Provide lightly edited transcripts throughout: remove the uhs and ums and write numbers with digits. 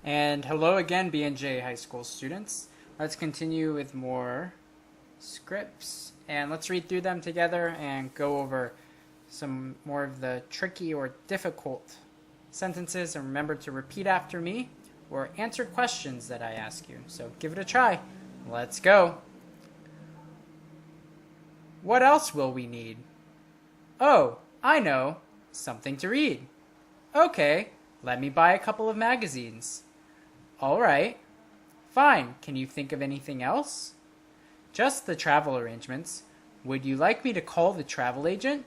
And hello again, BNJ High School students. Let's continue with more scripts, and let's read through them together and go over some more of the tricky or difficult sentences, and remember to repeat after me or answer questions that I ask you. So give it a try. Let's go. What else will we need? Oh, I know. Something to read. Okay, let me buy a couple of magazines. All right. Fine. Can you think of anything else? Just the travel arrangements. Would you like me to call the travel agent?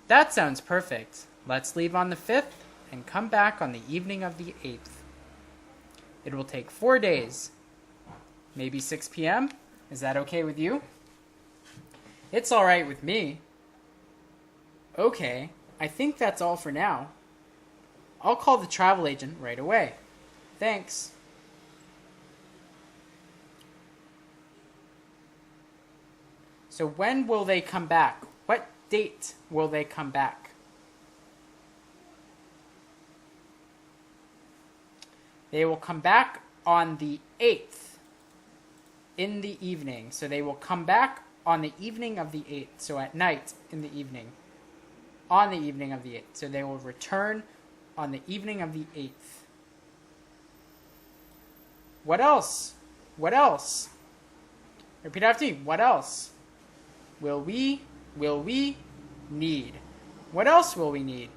That sounds perfect. Let's leave on the 5th and come back on the evening of the 8th. It will take 4 days. Maybe 6 p.m.? Is that okay with you? It's all right with me. Okay, I think that's all for now. I'll call the travel agent right away. Thanks. So when will they come back? What date will they come back? They will come back on the 8th in the evening. So they will come back on the evening of the 8th. So at night in the evening. On the evening of the 8th. So they will return on the evening of the 8th. What else? What else? Repeat after me. What else? Will we need? What else will we need?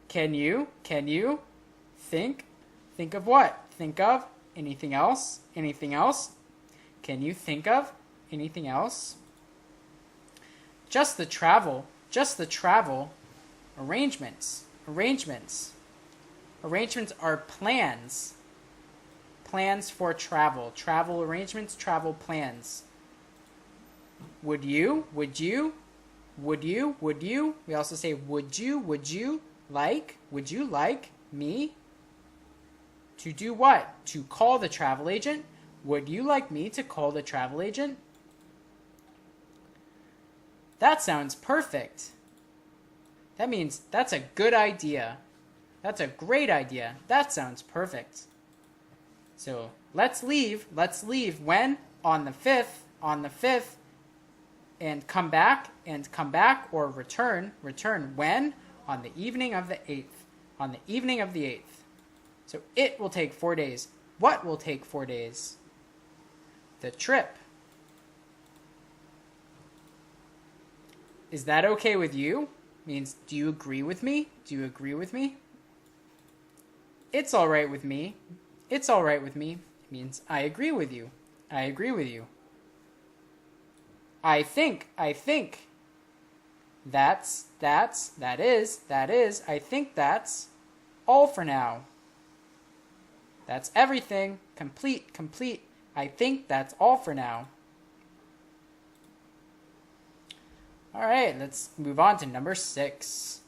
Can you think of what? Think of anything else? Anything else? Can you think of anything else? Just the travel arrangements. Arrangements are plans. Plans for travel. Travel arrangements, travel plans. Would you? We also say would you like me to do what? To call the travel agent? Would you like me to call the travel agent? That sounds perfect. That means that's a good idea. That's a great idea. That sounds perfect. So let's leave when? On the 5th, and come back, or return when? On the evening of the 8th. So it will take 4 days. What will take 4 days? The trip. Is that okay with you? Means, do you agree with me? It's all right with me. Means, I agree with you. I think. That is. I think that's all for now. That's everything. Complete. I think that's all for now. All right, let's move on to number 6.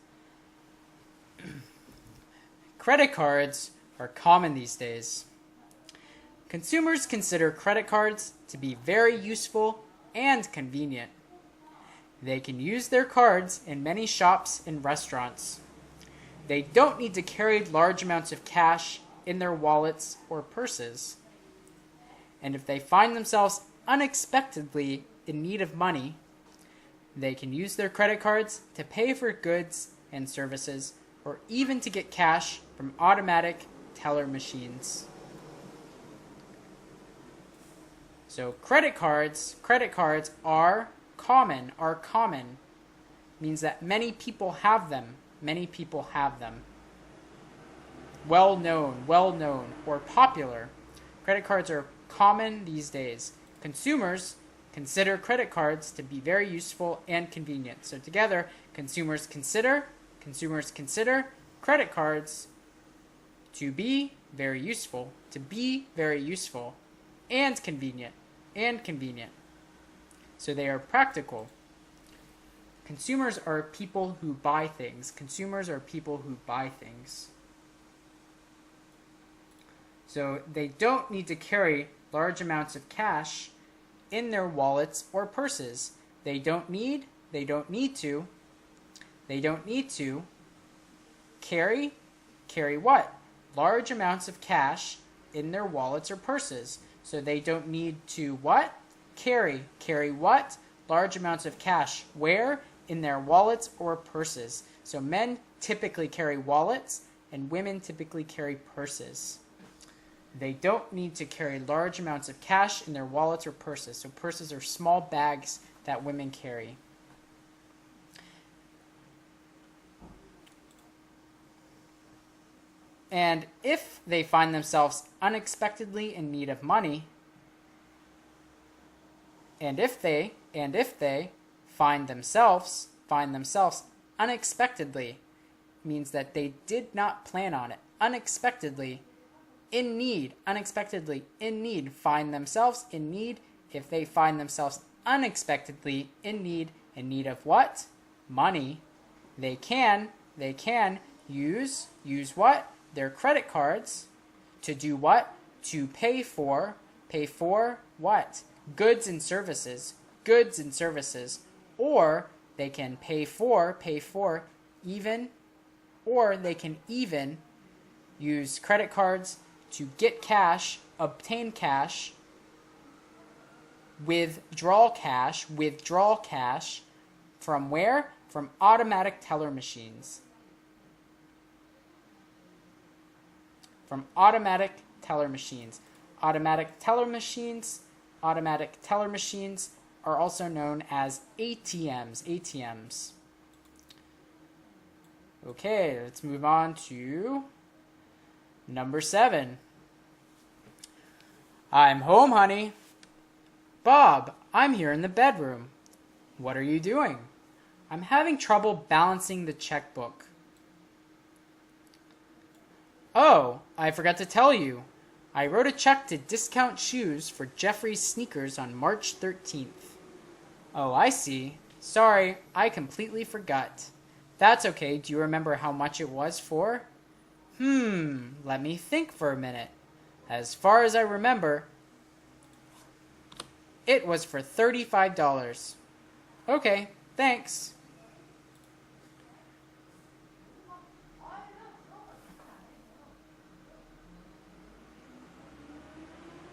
Credit cards are common these days. Consumers consider credit cards to be very useful and convenient. They can use their cards in many shops and restaurants. They don't need to carry large amounts of cash in their wallets or purses. And if they find themselves unexpectedly in need of money, they can use their credit cards to pay for goods and services, or even to get cash from automatic teller machines. So credit cards are common. Means that many people have them. Well known, or popular. Credit cards are common these days. Consumers consider credit cards to be very useful and convenient. So together, consumers consider credit cards to be very useful, and convenient. So they are practical. Consumers are people who buy things. So they don't need to carry large amounts of cash in their wallets or purses. They don't need to. They don't need to carry what? Large amounts of cash in their wallets or purses. So they don't need to what? Carry what? Large amounts of cash. Where? In their wallets or purses. So men typically carry wallets and women typically carry purses. They don't need to carry large amounts of cash in their wallets or purses. So purses are small bags that women carry. And if they find themselves unexpectedly in need of money, and if they find themselves unexpectedly, means that they did not plan on it. Unexpectedly in need, find themselves in need. If they find themselves unexpectedly in need of what? Money. They can use what? Their credit cards to do what? To pay for what? Goods and services. Or they can pay for even, or they can even use credit cards to get cash, obtain cash, withdraw cash from where? From automatic teller machines. Automatic teller machines are also known as ATMs. Okay, let's move on to number 7. I'm home, honey. Bob, I'm here in the bedroom. What are you doing? I'm having trouble balancing the checkbook. Oh, I forgot to tell you. I wrote a check to Discount Shoes for Jeffrey's sneakers on March 13th. Oh, I see. Sorry, I completely forgot. That's okay. Do you remember how much it was for? Let me think for a minute. As far as I remember, it was for $35. Okay, thanks.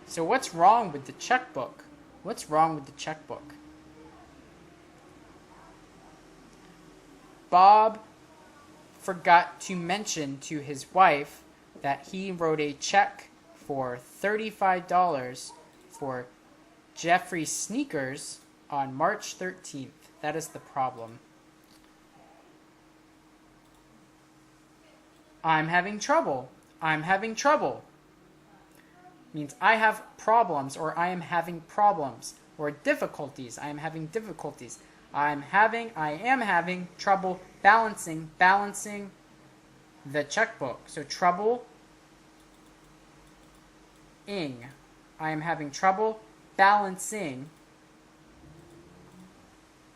So what's wrong with the checkbook? Bob forgot to mention to his wife that he wrote a check for $35 for Jeffrey's sneakers on March 13th. That is the problem. I'm having trouble. Means I have problems, or I am having problems, or difficulties. I am having difficulties. I am having trouble balancing the checkbook. So trouble ing. I am having trouble balancing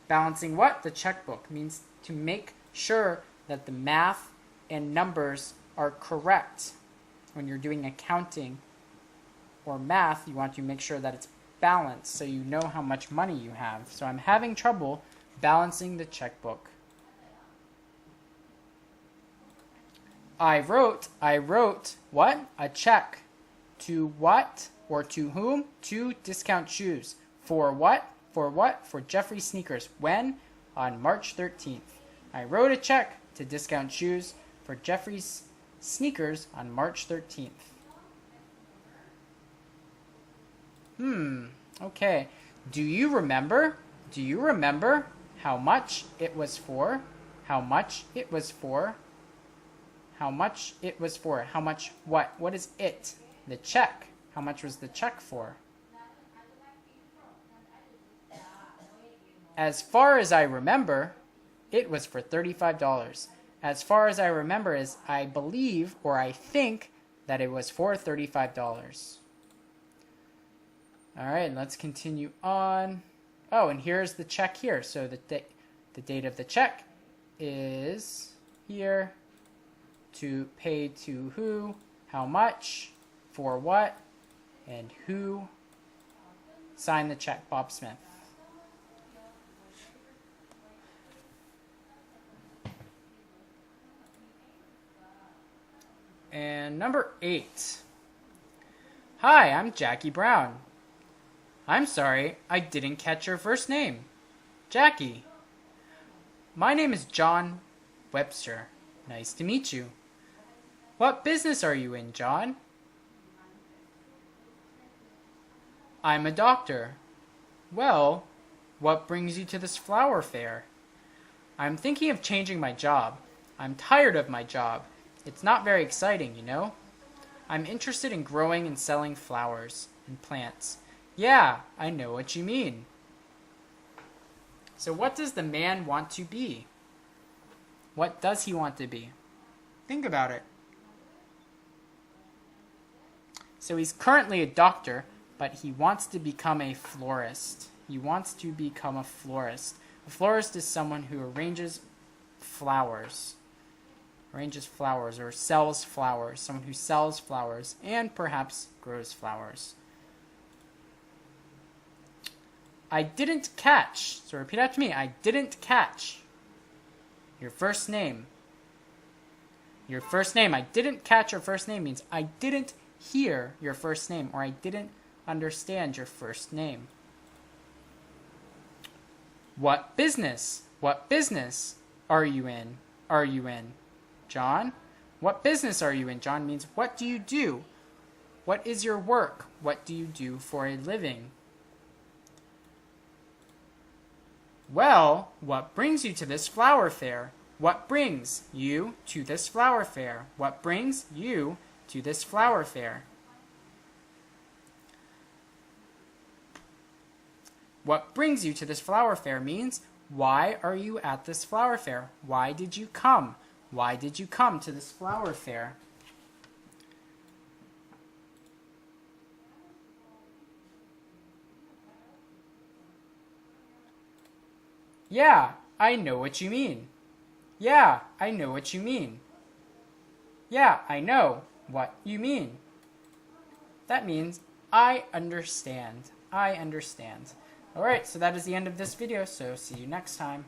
what? The checkbook. Means to make sure that the math and numbers are correct. When you're doing accounting or math, you want to make sure that it's balanced so you know how much money you have. So I'm having trouble balancing the checkbook. I wrote what? A check. To what? Or to whom? To Discount Shoes. For what? For Jeffrey's sneakers. When? On March 13th. I wrote a check to Discount Shoes for Jeffrey's sneakers on March 13th. Okay. Do you remember how much it was for? How much what? What is it? The check. How much was the check for? As far as I remember, it was for $35. As far as I remember is I believe or I think that it was for $35. All right, let's continue on. Oh, and here's the check here. So the date of the check is here. To pay to who, how much, for what, and who signed the check. Bob Smith. And number 8. Hi, I'm Jackie Brown. I'm sorry, I didn't catch your first name. Jackie. My name is John Webster. Nice to meet you. What business are you in, John? I'm a doctor. Well, what brings you to this flower fair? I'm thinking of changing my job. I'm tired of my job. It's not very exciting, you know? I'm interested in growing and selling flowers and plants. Yeah, I know what you mean. So what does the man want to be? What does he want to be? Think about it. So he's currently a doctor, but he wants to become a florist. He wants to become a florist. A florist is someone who arranges flowers. Or sells flowers. Someone who sells flowers and perhaps grows flowers. I didn't catch. So repeat after me. I didn't catch your first name. Your first name. I didn't catch your first name means I didn't hear your first name, or I didn't understand your first name. What business? What business are you in? Are you in? John? What business are you in? John means what do you do? What is your work? What do you do for a living? Well, what brings you to this flower fair? What brings you to this flower fair? What brings you to this flower fair? What brings you to this flower fair means why are you at this flower fair? Why did you come? Why did you come to this flower fair? Yeah, I know what you mean. Yeah, I know what you mean. Yeah, I know what you mean. That means I understand. I understand. Alright, so that is the end of this video, so see you next time.